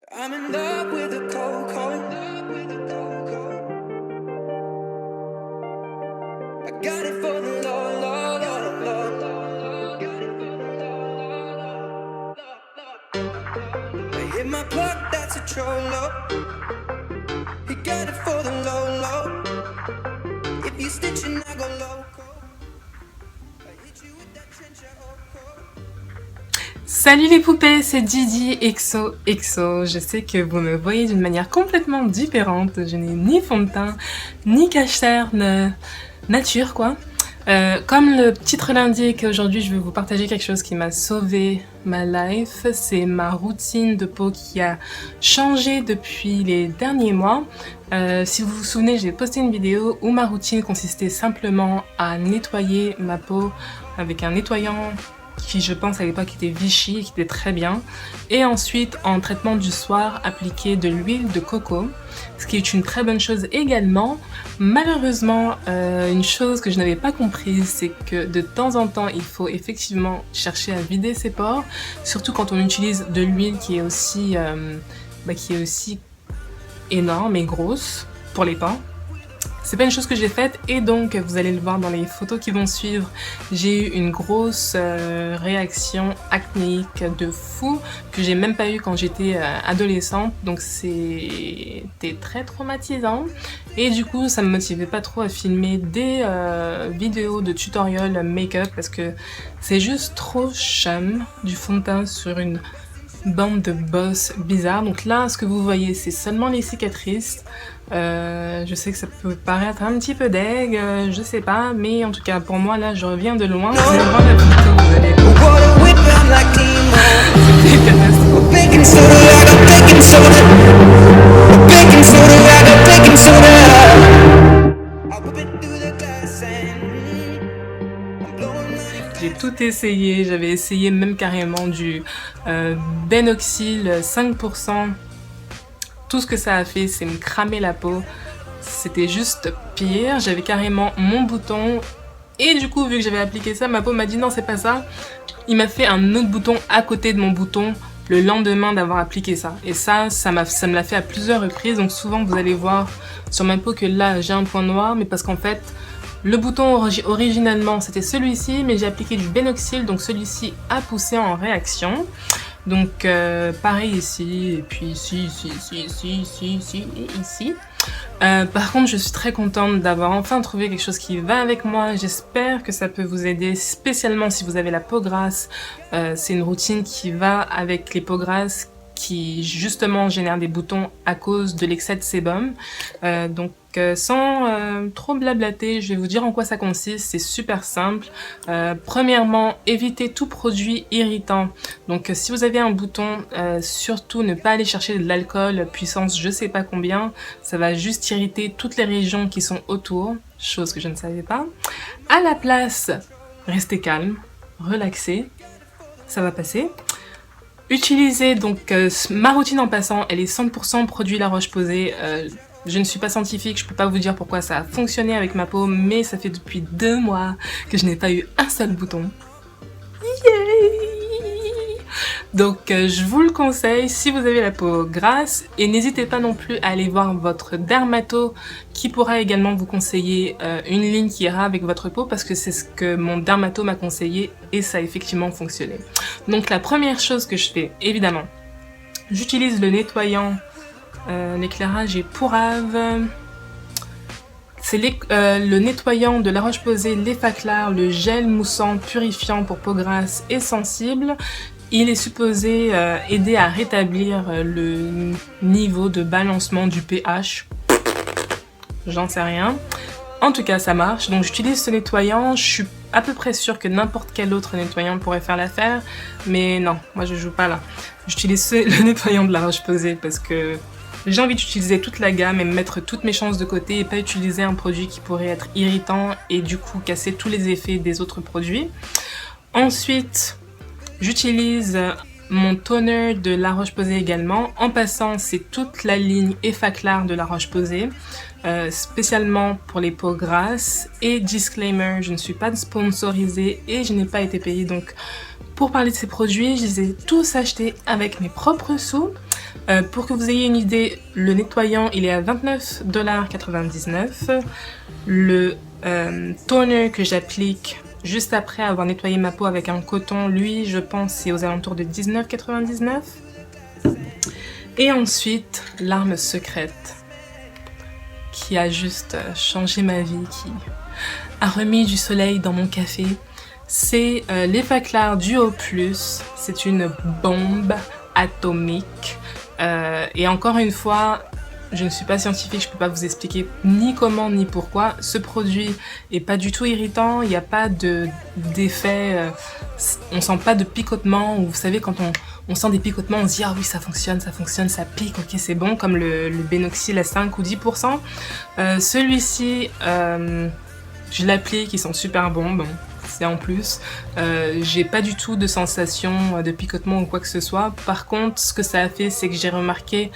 I'm in love with the cocoa. I got it for the low, low, low, low. I hit my plug, that's a trollo. He got it for the low, low. If you stitching, I go loco. I hit you with that trencher, Salut les poupées, c'est Didi XOXO. Je sais que vous me voyez d'une manière complètement différente. Je n'ai ni fond de teint, ni cache-cerne nature quoi. Comme le titre l'indique, aujourd'hui je vais vous partager quelque chose qui m'a sauvé ma life. C'est ma routine de peau qui a changé depuis les derniers mois. Si vous vous souvenez, j'ai posté une vidéo où ma routine consistait simplement à nettoyer ma peau avec un nettoyant qui je pense à l'époque était Vichy, qui était très bien, et ensuite en traitement du soir appliquer de l'huile de coco, ce qui est une très bonne chose également. Malheureusement, une chose que je n'avais pas comprise, c'est que de temps en temps il faut effectivement chercher à vider ses pores, surtout quand on utilise de l'huile qui est aussi énorme et grosse pour les pores. C'est pas une chose que j'ai faite et donc vous allez le voir dans les photos qui vont suivre, j'ai eu une grosse réaction acnéique de fou que j'ai même pas eu quand j'étais adolescente, donc c'était très traumatisant et du coup ça me motivait pas trop à filmer des vidéos de tutoriel make-up parce que c'est juste trop chum du fond de teint sur une bande de boss bizarre. Donc là ce que vous voyez c'est seulement les cicatrices. Je sais que ça peut paraître un petit peu deg, je sais pas, mais en tout cas pour moi là je reviens de loin. Vous allez voir la photo, vous allez c'était catastrophique. baking soda, I got baking soda. Baking soda, I got baking soda. I whip it through the glass and I'm blowing money. J'ai tout essayé, j'avais essayé même carrément du Benoxyl 5%. Tout ce que ça a fait, c'est me cramer la peau. C'était juste pire. J'avais carrément mon bouton. Et du coup, vu que j'avais appliqué ça, ma peau m'a dit non, c'est pas ça. Il m'a fait un autre bouton à côté de mon bouton le lendemain d'avoir appliqué ça. Et ça me l'a fait à plusieurs reprises. Donc souvent, vous allez voir sur ma peau que là, j'ai un point noir. Mais parce qu'en fait, le bouton originellement, c'était celui-ci. Mais j'ai appliqué du Benoxyl. Donc celui-ci a poussé en réaction. Donc pareil ici, et puis ici, et ici. Par contre, je suis très contente d'avoir enfin trouvé quelque chose qui va avec moi. J'espère que ça peut vous aider, spécialement si vous avez la peau grasse. C'est une routine qui va avec les peaux grasses qui justement génèrent des boutons à cause de l'excès de sébum. Donc sans trop blablater, je vais vous dire en quoi ça consiste, c'est super simple. Premièrement, évitez tout produit irritant. Donc si vous avez un bouton, surtout ne pas aller chercher de l'alcool puissance je sais pas combien, ça va juste irriter toutes les régions qui sont autour, chose que je ne savais pas. À la place, restez calme, relaxez, ça va passer. Utilisez donc ma routine en passant, elle est 100% produit La Roche-Posay. Je ne suis pas scientifique, je peux pas vous dire pourquoi ça a fonctionné avec ma peau, mais ça fait depuis 2 mois que je n'ai pas eu un seul bouton. Yay! Donc je vous le conseille si vous avez la peau grasse, et n'hésitez pas non plus à aller voir votre dermato qui pourra également vous conseiller une ligne qui ira avec votre peau, parce que c'est ce que mon dermato m'a conseillé et ça a effectivement fonctionné. Donc la première chose que je fais, évidemment, j'utilise le nettoyant, l'éclairage est pourrave. C'est le nettoyant de La Roche-Posay, l'Effaclar, le gel moussant purifiant pour peau grasse et sensible. Il est supposé aider à rétablir le niveau de balancement du pH. J'en sais rien. En tout cas, ça marche. Donc j'utilise ce nettoyant. Je suis à peu près sûre que n'importe quel autre nettoyant pourrait faire l'affaire. Mais non, moi je joue pas là. J'utilise le nettoyant de La Roche-Posay parce que j'ai envie d'utiliser toute la gamme et me mettre toutes mes chances de côté et pas utiliser un produit qui pourrait être irritant et du coup casser tous les effets des autres produits. Ensuite, j'utilise mon toner de La Roche-Posay également. En passant, c'est toute la ligne Effaclar de La Roche-Posay, spécialement pour les peaux grasses. Et disclaimer, je ne suis pas sponsorisée et je n'ai pas été payée. Donc, pour parler de ces produits, je les ai tous achetés avec mes propres sous. Pour que vous ayez une idée, le nettoyant il est à 29,99$. Le toner que j'applique juste après avoir nettoyé ma peau avec un coton, lui je pense c'est aux alentours de 19,99$. Et ensuite, l'arme secrète qui a juste changé ma vie, qui a remis du soleil dans mon café, c'est l'Effaclar Duo Plus. C'est une bombe atomique. Et encore une fois, je ne suis pas scientifique, je peux pas vous expliquer ni comment ni pourquoi. Ce produit est pas du tout irritant, il n'y a pas d'effet, on sent pas de picotement, ou vous savez quand on sent des picotements, on se dit ah oui ça fonctionne, ça pique, ok c'est bon, comme le Benoxyl à 5 ou 10%. Celui-ci, je l'applique, ils sont super bons, bon, c'est en plus. J'ai pas du tout de sensation de picotement ou quoi que ce soit. Par contre, ce que ça a fait, c'est que j'ai remarqué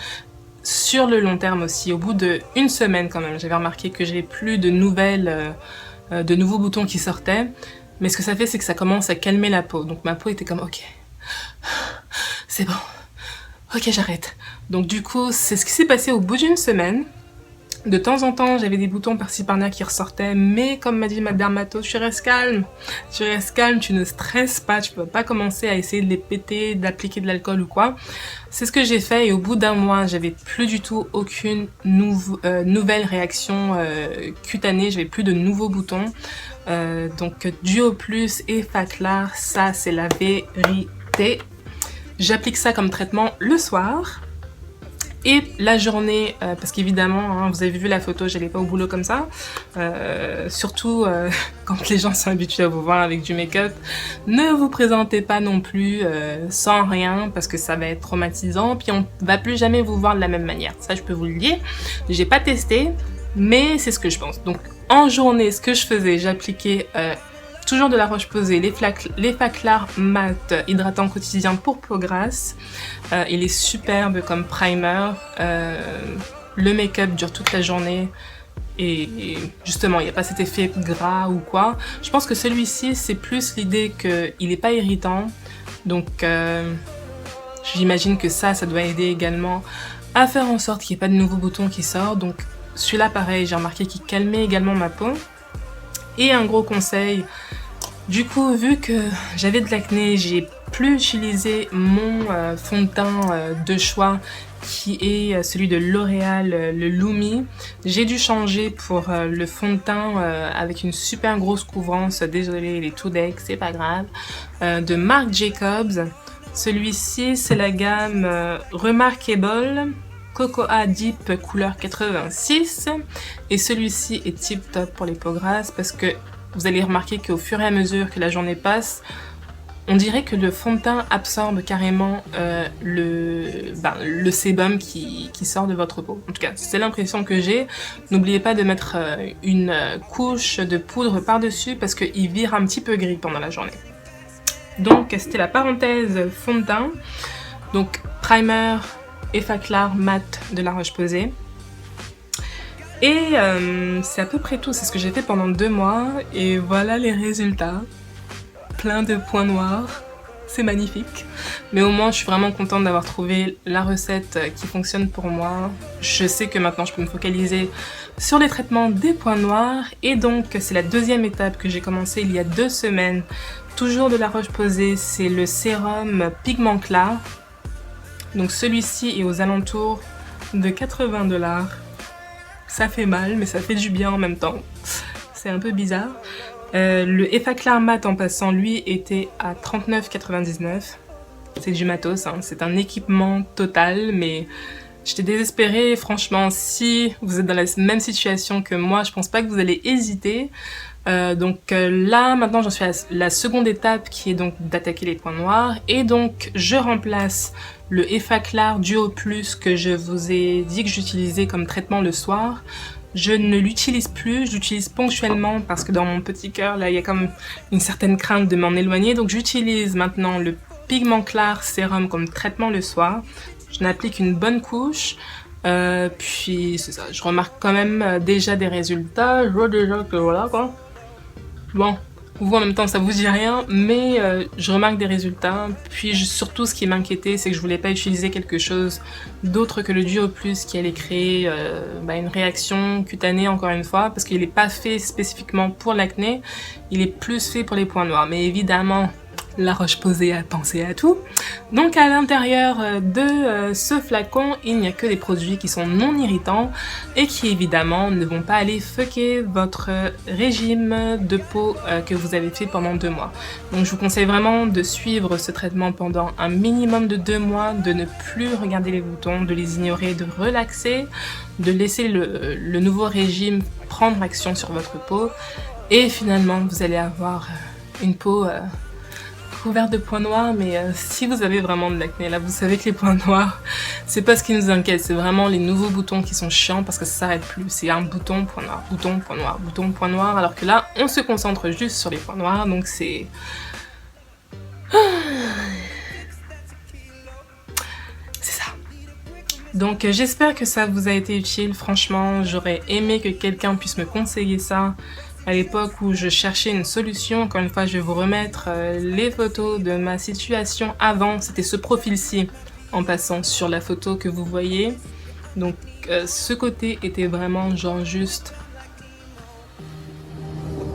sur le long terme aussi, au bout d'une semaine quand même, j'avais remarqué que j'ai plus de nouveaux boutons qui sortaient. Mais ce que ça fait, c'est que ça commence à calmer la peau. Donc ma peau était comme ok, c'est bon, ok j'arrête. Donc du coup, c'est ce qui s'est passé au bout d'une semaine. De temps en temps, j'avais des boutons par-ci par-là qui ressortaient, mais comme m'a dit ma dermato, tu restes calme, tu ne stresses pas, tu peux pas commencer à essayer de les péter, d'appliquer de l'alcool ou quoi. C'est ce que j'ai fait et au bout d'un mois, j'avais plus du tout aucune nouvelle réaction cutanée, j'avais plus de nouveaux boutons. Donc Duo Plus et Effaclar, ça c'est la vérité. J'applique ça comme traitement le soir. Et la journée, parce qu'évidemment, hein, vous avez vu la photo, j'allais pas au boulot comme ça. Surtout quand les gens sont habitués à vous voir avec du make-up. Ne vous présentez pas non plus sans rien, parce que ça va être traumatisant. Puis on va plus jamais vous voir de la même manière. Ça, je peux vous le dire. J'ai pas testé, mais c'est ce que je pense. Donc en journée, ce que je faisais, j'appliquais toujours de la Roche-Posay, l'Effaclar Mat hydratant quotidien pour peau grasse. Il est superbe comme primer. Le make-up dure toute la journée. Et justement, il n'y a pas cet effet gras ou quoi. Je pense que celui-ci, c'est plus l'idée qu'il n'est pas irritant. Donc, j'imagine que ça doit aider également à faire en sorte qu'il n'y ait pas de nouveaux boutons qui sortent. Donc, celui-là, pareil, j'ai remarqué qu'il calmait également ma peau. Et un gros conseil, du coup, vu que j'avais de l'acné, j'ai plus utilisé mon fond de teint de choix qui est celui de L'Oréal, le Lumi. J'ai dû changer pour le fond de teint avec une super grosse couvrance, désolée il est tout deck, c'est pas grave, de Marc Jacobs. Celui-ci c'est la gamme Remarkable Cocoa Deep couleur 86 et celui-ci est tip top pour les peaux grasses parce que vous allez remarquer qu'au fur et à mesure que la journée passe, on dirait que le fond de teint absorbe carrément le sébum qui sort de votre peau. En tout cas, c'est l'impression que j'ai. N'oubliez pas de mettre une couche de poudre par-dessus parce qu'il vire un petit peu gris pendant la journée. Donc, c'était la parenthèse fond de teint. Donc, primer Effaclar Mat de la Roche-Posay. Et c'est à peu près tout, c'est ce que j'ai fait pendant 2 mois et voilà les résultats. Plein de points noirs, c'est magnifique. Mais au moins je suis vraiment contente d'avoir trouvé la recette qui fonctionne pour moi. Je sais que maintenant je peux me focaliser sur les traitements des points noirs et donc c'est la deuxième étape que j'ai commencé il y a 2 semaines. Toujours de la Roche-Posay, c'est le sérum Pigment Clar. Donc celui-ci est aux alentours de 80$. Ça fait mal, mais ça fait du bien en même temps. C'est un peu bizarre. Le Effaclar Mat en passant, lui, était à 39,99$. C'est du matos, hein. C'est un équipement total, mais j'étais désespérée. Franchement, si vous êtes dans la même situation que moi, je pense pas que vous allez hésiter. Là, maintenant, j'en suis à la seconde étape qui est donc d'attaquer les points noirs. Et donc, je remplace le Effaclar Duo Plus que je vous ai dit que j'utilisais comme traitement le soir. Je ne l'utilise plus, je l'utilise ponctuellement parce que dans mon petit cœur, là, il y a comme une certaine crainte de m'en éloigner. Donc, j'utilise maintenant le Pigment Clar sérum comme traitement le soir. Je n'applique une bonne couche. Puis, c'est ça, je remarque quand même déjà des résultats. Je vois déjà que voilà, quoi. Bon, vous en même temps ça vous dit rien, mais je remarque des résultats. Puis surtout ce qui m'inquiétait, c'est que je voulais pas utiliser quelque chose d'autre que le Duo Plus qui allait créer une réaction cutanée encore une fois, parce qu'il n'est pas fait spécifiquement pour l'acné, il est plus fait pour les points noirs. Mais évidemment, La Roche-Posay a pensé à tout. Donc à l'intérieur de ce flacon, il n'y a que des produits qui sont non irritants et qui évidemment ne vont pas aller fucker votre régime de peau que vous avez fait pendant 2 mois. Donc je vous conseille vraiment de suivre ce traitement pendant un minimum de 2 mois, de ne plus regarder les boutons, de les ignorer, de relaxer, de laisser le nouveau régime prendre action sur votre peau et finalement vous allez avoir une peau couvert de points noirs, mais si vous avez vraiment de l'acné, là, vous savez que les points noirs, c'est pas ce qui nous inquiète, c'est vraiment les nouveaux boutons qui sont chiants parce que ça s'arrête plus. C'est un bouton, point noir, bouton, point noir, bouton, point noir, alors que là, on se concentre juste sur les points noirs, donc c'est... C'est ça. Donc j'espère que ça vous a été utile, franchement, j'aurais aimé que quelqu'un puisse me conseiller ça. À l'époque où je cherchais une solution, encore une fois, je vais vous remettre les photos de ma situation avant. C'était ce profil-ci, en passant sur la photo que vous voyez. Donc, ce côté était vraiment genre juste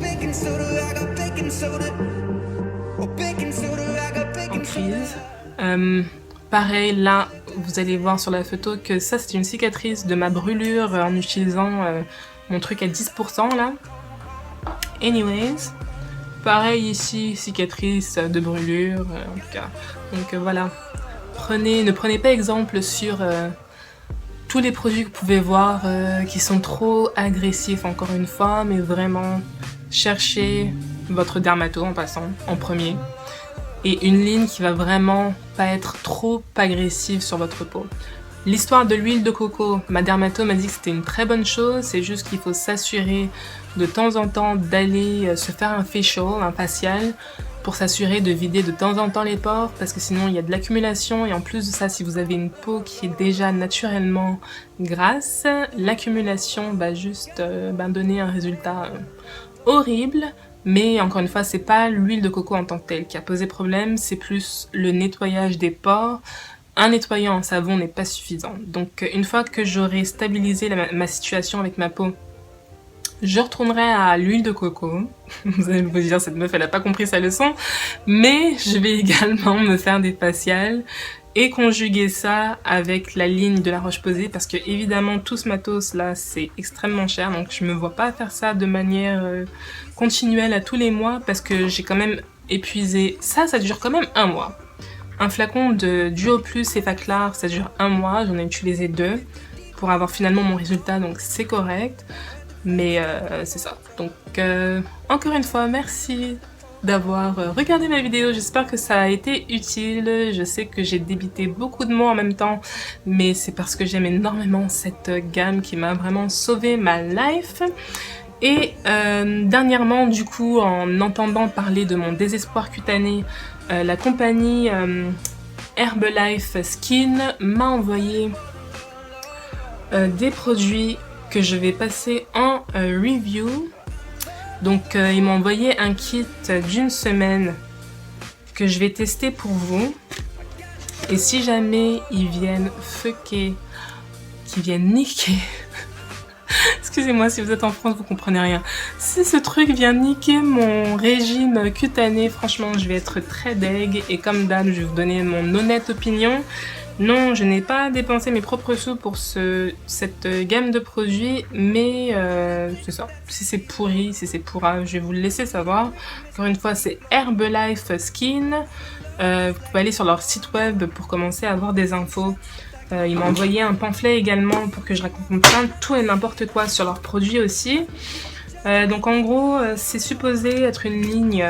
Baking soda, I got baking soda. Oh, baking soda, I got en baking soda. crise. Pareil, là, vous allez voir sur la photo que ça, c'est une cicatrice de ma brûlure en utilisant mon truc à 10% là. Anyways, pareil ici, cicatrice de brûlure, en tout cas. Donc voilà, ne prenez pas exemple sur tous les produits que vous pouvez voir qui sont trop agressifs encore une fois, mais vraiment cherchez votre dermato en passant en premier. Et une ligne qui va vraiment pas être trop agressive sur votre peau. L'histoire de l'huile de coco, ma dermato m'a dit que c'était une très bonne chose, c'est juste qu'il faut s'assurer de temps en temps d'aller se faire un facial, pour s'assurer de vider de temps en temps les pores, parce que sinon il y a de l'accumulation, et en plus de ça, si vous avez une peau qui est déjà naturellement grasse, l'accumulation va juste donner un résultat horrible. Mais encore une fois, c'est pas l'huile de coco en tant que telle qui a posé problème, c'est plus le nettoyage des pores. Un nettoyant en savon n'est pas suffisant. Donc une fois que j'aurai stabilisé ma situation avec ma peau, je retournerai à l'huile de coco. Vous allez vous dire, cette meuf, elle a pas compris sa leçon. Mais je vais également me faire des faciales et conjuguer ça avec la ligne de La Roche-Posay parce que évidemment tout ce matos là c'est extrêmement cher, donc je me vois pas faire ça de manière continuelle à tous les mois parce que j'ai quand même épuisé ça dure quand même 1 mois. Un flacon de Duo Plus Effaclar, ça dure 1 mois, j'en ai utilisé 2 pour avoir finalement mon résultat, donc c'est correct, mais c'est ça. Donc encore une fois merci d'avoir regardé ma vidéo, j'espère que ça a été utile. Je sais que j'ai débité beaucoup de mots en même temps, mais c'est parce que j'aime énormément cette gamme qui m'a vraiment sauvé ma life. Et dernièrement, du coup, en entendant parler de mon désespoir cutané, la compagnie Herbalife Skin m'a envoyé des produits que je vais passer en review. Donc ils m'ont envoyé un kit d'1 semaine que je vais tester pour vous. Et si jamais ils viennent fucker, qu'ils viennent niquer, excusez-moi si vous êtes en France vous comprenez rien, si ce truc vient niquer mon régime cutané, franchement je vais être très deg. Et comme d'hab je vais vous donner mon honnête opinion. Non, je n'ai pas dépensé mes propres sous pour cette gamme de produits, mais c'est ça. Si c'est pourri, si c'est pourrave, je vais vous le laisser savoir. Encore une fois, c'est Herbalife Skin. Vous pouvez aller sur leur site web pour commencer à avoir des infos. Ils m'ont envoyé un pamphlet également pour que je raconte plein de tout et n'importe quoi sur leurs produits aussi. Donc en gros, c'est supposé être une ligne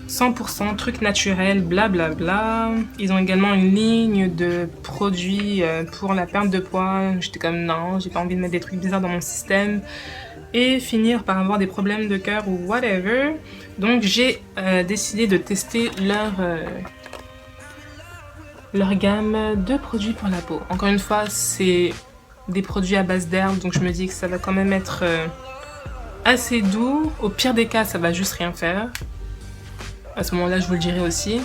100% trucs naturels, blablabla. Ils ont également une ligne de produits pour la perte de poids. J'étais comme non, j'ai pas envie de mettre des trucs bizarres dans mon système et finir par avoir des problèmes de cœur ou whatever. Donc j'ai décidé de tester leur gamme de produits pour la peau. Encore une fois, c'est des produits à base d'herbes, donc je me dis que ça va quand même être assez doux. Au pire des cas, ça va juste rien faire. À ce moment-là, je vous le dirai aussi.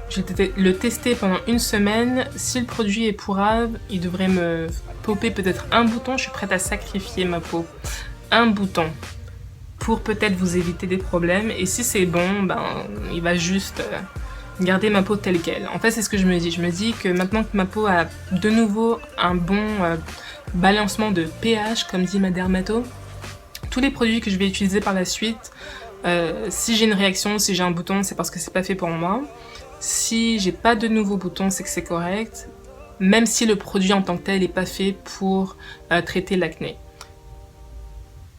Je vais le tester pendant une semaine. Si le produit est pourrave, il devrait me popper peut-être un bouton. Je suis prête à sacrifier ma peau. Un bouton. Pour peut-être vous éviter des problèmes. Et si c'est bon, ben, il va juste garder ma peau telle qu'elle. En fait, c'est ce que je me dis. Je me dis que maintenant que ma peau a de nouveau un bon balancement de pH, comme dit ma dermato, tous les produits que je vais utiliser par la suite, si j'ai une réaction, si j'ai un bouton, c'est parce que c'est pas fait pour moi. Si j'ai pas de nouveaux boutons, c'est que c'est correct. Même si le produit en tant que tel n'est pas fait pour traiter l'acné.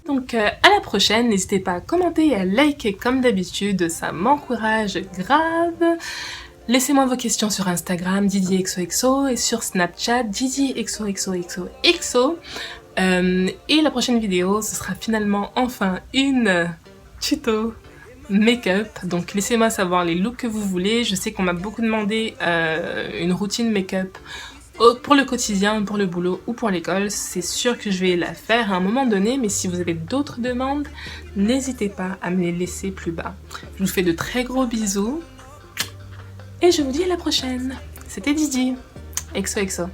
Donc à la prochaine, n'hésitez pas à commenter et à liker comme d'habitude, ça m'encourage grave. Laissez-moi vos questions sur Instagram, DidiXOXO, et sur Snapchat, DidiXOXOXOXO. Et la prochaine vidéo, ce sera finalement enfin une tuto make-up. Donc laissez-moi savoir les looks que vous voulez. Je sais qu'on m'a beaucoup demandé une routine make-up pour le quotidien, pour le boulot ou pour l'école. C'est sûr que je vais la faire à un moment donné, mais si vous avez d'autres demandes, n'hésitez pas à me les laisser plus bas. Je vous fais de très gros bisous et je vous dis à la prochaine. C'était Didi, XOXO.